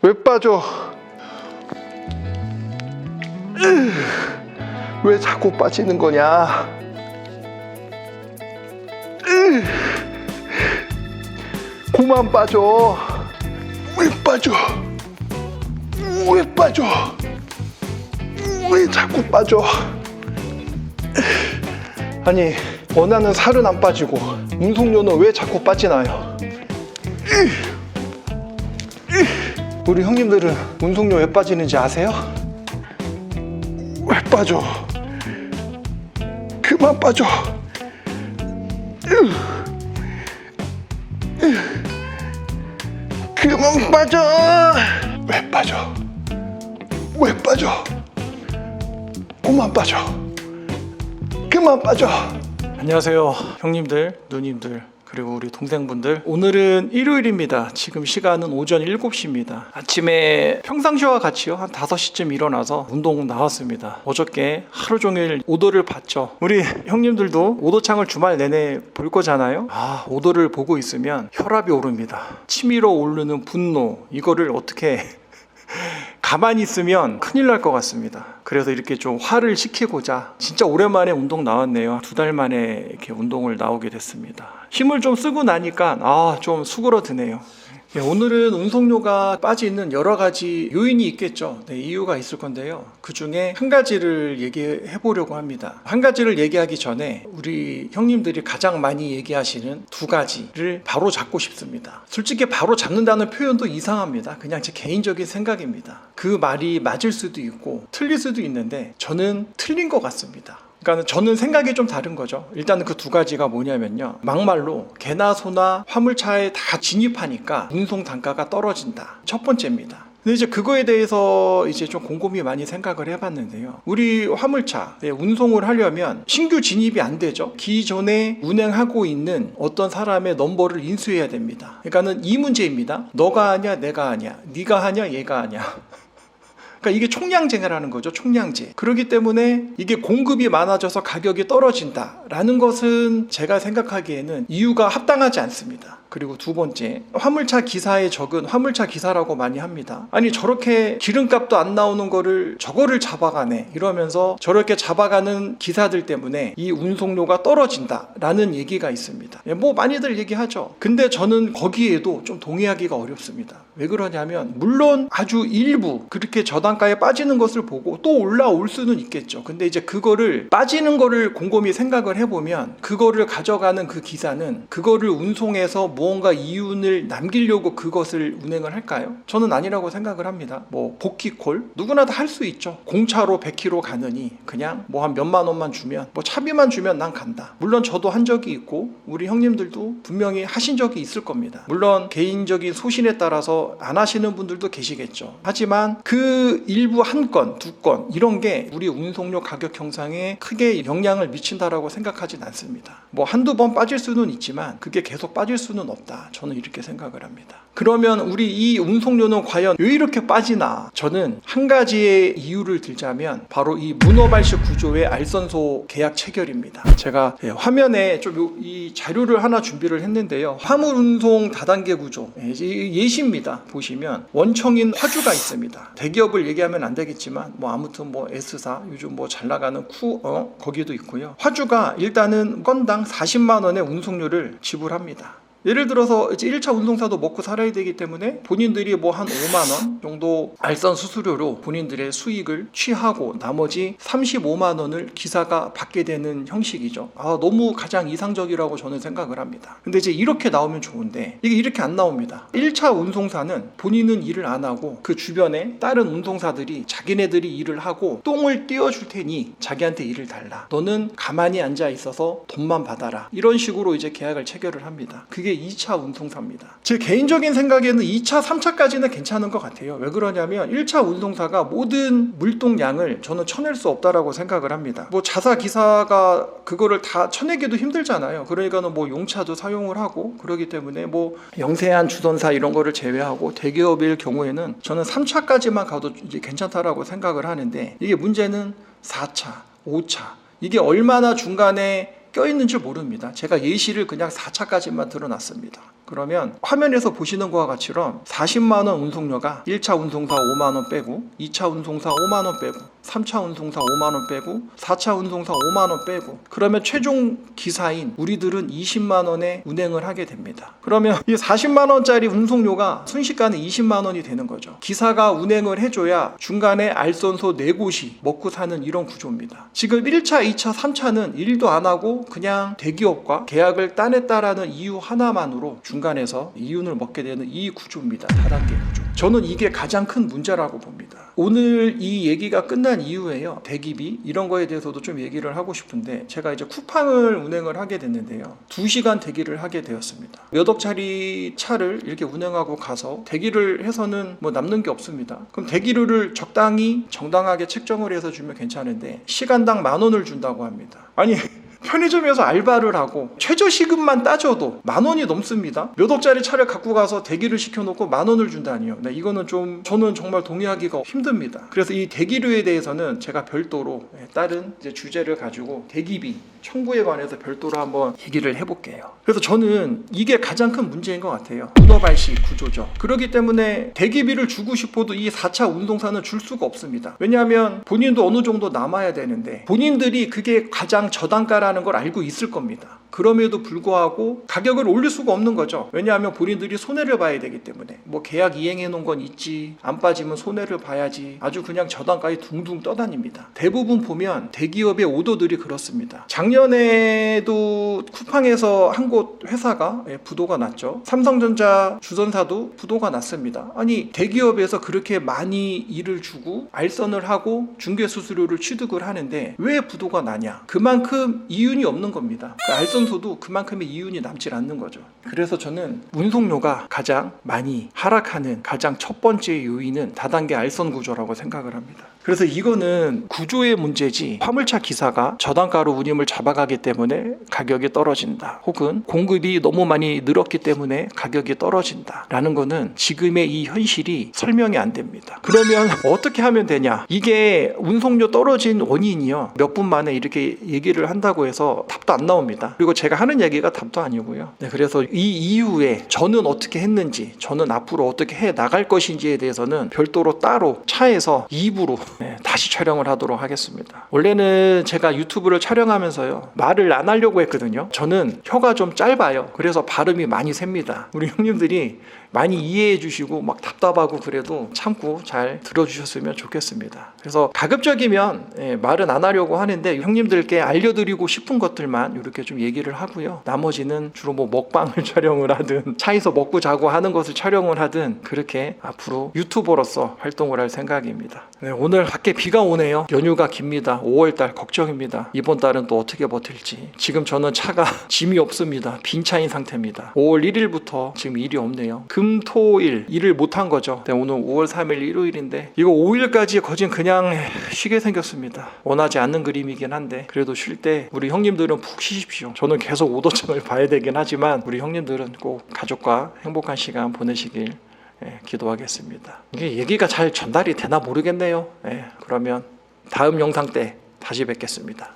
왜 빠져? 왜 자꾸 빠지는 거냐? 그만 빠져. 왜 빠져? 왜 빠져? 왜 자꾸 빠져? 아니, 원하는 살은 안 빠지고 운송료는 왜 자꾸 빠지나요? 우리 형님들은 운송료 왜 빠지는지 아세요? 왜 빠져? 그만 빠져. 그만 빠져. 왜 빠져? 왜 빠져? 그만 빠져. 그만 빠져. 안녕하세요, 형님들, 누님들, 그리고 우리 동생분들. 오늘은 일요일입니다. 지금 시간은 오전 7시입니다. 아침에 평상시와 같이요, 한 5시쯤 일어나서 운동 나왔습니다. 어저께 하루 종일 오더를 봤죠. 우리 형님들도 오더창을 주말 내내 볼 거잖아요. 오더를 보고 있으면 혈압이 오릅니다. 치밀어 오르는 분노, 이거를 어떻게 가만히 있으면 큰일 날 것 같습니다. 그래서 이렇게 좀 화를 식히고자 진짜 오랜만에 운동 나왔네요. 2달 만에 이렇게 운동을 나오게 됐습니다. 힘을 좀 쓰고 나니까 좀 수그러드네요. 네, 오늘은 운송료가 빠지는 여러 가지 요인이 있겠죠. 네, 이유가 있을 건데요. 그 중에 한 가지를 얘기해 보려고 합니다. 한 가지를 얘기하기 전에 우리 형님들이 가장 많이 얘기하시는 두 가지를 바로 잡고 싶습니다. 솔직히 바로 잡는다는 표현도 이상합니다. 그냥 제 개인적인 생각입니다. 그 말이 맞을 수도 있고 틀릴 수도 있는데 저는 틀린 것 같습니다. 그러니까 저는 생각이 좀 다른 거죠. 일단은 그 두 가지가 뭐냐면요, 막말로 개나 소나 화물차에 다 진입하니까 운송 단가가 떨어진다, 첫 번째입니다. 근데 이제 그거에 대해서 이제 좀 곰곰이 많이 생각을 해봤는데요. 우리 화물차 운송을 하려면 신규 진입이 안 되죠. 기존에 운행하고 있는 어떤 사람의 넘버를 인수해야 됩니다. 그러니까는 이 문제입니다. 너가 하냐 내가 하냐, 네가 하냐 얘가 하냐. 그러니까 이게 총량제라는 거죠. 총량제. 그렇기 때문에 이게 공급이 많아져서 가격이 떨어진다라는 것은 제가 생각하기에는 이유가 합당하지 않습니다. 그리고 두 번째, 화물차 기사의 적은 화물차 기사라고 많이 합니다. 아니, 저렇게 기름값도 안 나오는 거를 저거를 잡아가네 이러면서 저렇게 잡아가는 기사들 때문에 이 운송료가 떨어진다라는 얘기가 있습니다. 뭐 많이들 얘기하죠. 근데 저는 거기에도 좀 동의하기가 어렵습니다. 왜 그러냐면, 물론 아주 일부 그렇게 저단가에 빠지는 것을 보고 또 올라올 수는 있겠죠. 근데 이제 그거를 빠지는 거를 곰곰이 생각을 해보면, 그거를 가져가는 그 기사는 그거를 운송해서 무언가 이윤을 남기려고 그것을 운행을 할까요? 저는 아니라고 생각을 합니다. 뭐 복귀콜 누구나 다 할 수 있죠. 공차로 100km 가느니 그냥 뭐 한 몇만 원만 주면, 뭐 차비만 주면 난 간다. 물론 저도 한 적이 있고 우리 형님들도 분명히 하신 적이 있을 겁니다. 물론 개인적인 소신에 따라서 안 하시는 분들도 계시겠죠. 하지만 그 일부 한 건, 두 건 이런 게 우리 운송료 가격 형상에 크게 영향을 미친다라고 생각하진 않습니다. 뭐 한두 번 빠질 수는 있지만 그게 계속 빠질 수는 없다. 저는 이렇게 생각을 합니다. 그러면 우리 이 운송료는 과연 왜 이렇게 빠지나? 저는 한 가지의 이유를 들자면 바로 이 문어발식 구조의 알선소 계약 체결입니다. 제가 화면에 좀 이 자료를 하나 준비를 했는데요. 화물 운송 다단계 구조 예시입니다. 보시면 원청인 화주가 있습니다. 대기업을 얘기하면 안 되겠지만 뭐 아무튼 뭐 S사 요즘 뭐 잘 나가는 거기도 있고요. 화주가 일단은 건당 40만 원의 운송료를 지불합니다. 예를 들어서 이제 1차 운송사도 먹고 살아야 되기 때문에 본인들이 뭐 한 5만 원 정도 알선 수수료로 본인들의 수익을 취하고 나머지 35만 원을 기사가 받게 되는 형식이죠. 너무 가장 이상적이라고 저는 생각을 합니다. 근데 이제 이렇게 나오면 좋은데 이게 이렇게 안 나옵니다. 1차 운송사는 본인은 일을 안 하고 그 주변에 다른 운송사들이 자기네들이 일을 하고 똥을 띄워줄 테니 자기한테 일을 달라. 너는 가만히 앉아 있어서 돈만 받아라. 이런 식으로 이제 계약을 체결을 합니다. 그게 2차 운송사입니다. 제 개인적인 생각에는 2차, 3차까지는 괜찮은 것 같아요. 왜 그러냐면 1차 운송사가 모든 물동량을 저는 쳐낼 수 없다라고 생각을 합니다. 뭐 자사 기사가 그거를 다 쳐내기도 힘들잖아요. 그러니까는 뭐 용차도 사용을 하고 그러기 때문에 뭐 영세한 주선사 이런 거를 제외하고 대기업일 경우에는 저는 3차까지만 가도 이제 괜찮다라고 생각을 하는데, 이게 문제는 4차, 5차 이게 얼마나 중간에 껴있는지 모릅니다. 제가 예시를 그냥 4차까지만 들어놨습니다. 그러면 화면에서 보시는 것과 같이럼 40만원 운송료가 1차 운송사 5만원 빼고 2차 운송사 5만원 빼고 3차 운송사 5만원 빼고 4차 운송사 5만원 빼고 그러면 최종 기사인 우리들은 20만원에 운행을 하게 됩니다. 그러면 이 40만원짜리 운송료가 순식간에 20만원이 되는 거죠. 기사가 운행을 해줘야 중간에 알선소 4곳이 먹고 사는 이런 구조입니다. 지금 1차, 2차, 3차는 일도 안 하고 그냥 대기업과 계약을 따냈다라는 이유 하나만으로 중간에서 이윤을 먹게 되는 이 구조입니다. 다단계 구조. 저는 이게 가장 큰 문제라고 봅니다. 오늘 이 얘기가 끝난 이후에요, 대기비 이런 거에 대해서도 좀 얘기를 하고 싶은데, 제가 이제 쿠팡을 운행을 하게 됐는데요, 2시간 대기를 하게 되었습니다. 몇 억짜리 차를 이렇게 운행하고 가서 대기를 해서는 뭐 남는 게 없습니다. 그럼 대기료를 적당히 정당하게 책정을 해서 주면 괜찮은데 시간당 10,000원을 준다고 합니다. 아니 편의점에서 알바를 하고 최저시급만 따져도 10,000원이 넘습니다. 몇 억짜리 차를 갖고 가서 대기를 시켜놓고 10,000원을 준다니요. 네, 이거는 좀 저는 정말 동의하기가 힘듭니다. 그래서 이 대기료에 대해서는 제가 별도로 다른 이제 주제를 가지고 대기비 청구에 관해서 별도로 한번 얘기를 해볼게요. 그래서 저는 이게 가장 큰 문제인 것 같아요. 문어발식 구조죠. 그렇기 때문에 대기비를 주고 싶어도 이 4차 운송사는 줄 수가 없습니다. 왜냐하면 본인도 어느 정도 남아야 되는데 본인들이 그게 가장 저단가라는 걸 알고 있을 겁니다. 그럼에도 불구하고 가격을 올릴 수가 없는 거죠. 왜냐하면 본인들이 손해를 봐야 되기 때문에. 뭐 계약 이행해 놓은 건 있지, 안 빠지면 손해를 봐야지, 아주 그냥 저단가에 둥둥 떠다닙니다. 대부분 보면 대기업의 오더들이 그렇습니다. 작년에도 쿠팡에서 한 곳 회사가 부도가 났죠. 삼성전자 주전사도 부도가 났습니다. 아니 대기업에서 그렇게 많이 일을 주고 알선을 하고 중개수수료를 취득을 하는데 왜 부도가 나냐? 그만큼 이윤이 없는 겁니다. 그 알선소도 그만큼의 이윤이 남질 않는 거죠. 그래서 저는 운송료가 가장 많이 하락하는 가장 첫 번째 요인은 다단계 알선 구조라고 생각을 합니다. 그래서 이거는 구조의 문제지, 화물차 기사가 저단가로 운임을 잡아가기 때문에 가격이 떨어진다, 혹은 공급이 너무 많이 늘었기 때문에 가격이 떨어진다 라는 거는 지금의 이 현실이 설명이 안 됩니다. 그러면 어떻게 하면 되냐? 이게 운송료 떨어진 원인이요, 몇 분 만에 이렇게 얘기를 한다고 해서 답도 안 나옵니다. 그리고 제가 하는 얘기가 답도 아니고요. 네, 그래서 이 이후에 저는 어떻게 했는지, 저는 앞으로 어떻게 해 나갈 것인지에 대해서는 별도로 따로 차에서 2부로 다시 촬영을 하도록 하겠습니다. 원래는 제가 유튜브를 촬영하면서요, 말을 안 하려고 했거든요. 저는 혀가 좀 짧아요. 그래서 발음이 많이 셉니다. 우리 형님들이 많이 이해해 주시고 막 답답하고 그래도 참고 잘 들어주셨으면 좋겠습니다. 그래서 가급적이면 말은 안 하려고 하는데 형님들께 알려드리고 싶은 것들만 이렇게 좀 얘기를 하고요. 나머지는 주로 뭐 먹방을 촬영을 하든 차에서 먹고 자고 하는 것을 촬영을 하든 그렇게 앞으로 유튜버로서 활동을 할 생각입니다. 네, 오늘 밖에 비가 오네요. 연휴가 깁니다. 5월달 걱정입니다. 이번 달은 또 어떻게 버틸지. 지금 저는 차가 짐이 없습니다. 빈 차인 상태입니다. 5월 1일부터 지금 일이 없네요. 금, 토, 일 일을 못한 거죠. 네, 오늘 5월 3일 일요일인데 이거 5일까지 거진 그냥 쉬게 생겼습니다. 원하지 않는 그림이긴 한데 그래도 쉴 때 우리 형님들은 푹 쉬십시오. 저는 계속 오더장을 봐야 되긴 하지만 우리 형님들은 꼭 가족과 행복한 시간 보내시길 기도하겠습니다. 이게 얘기가 잘 전달이 되나 모르겠네요. 그러면 다음 영상 때 다시 뵙겠습니다.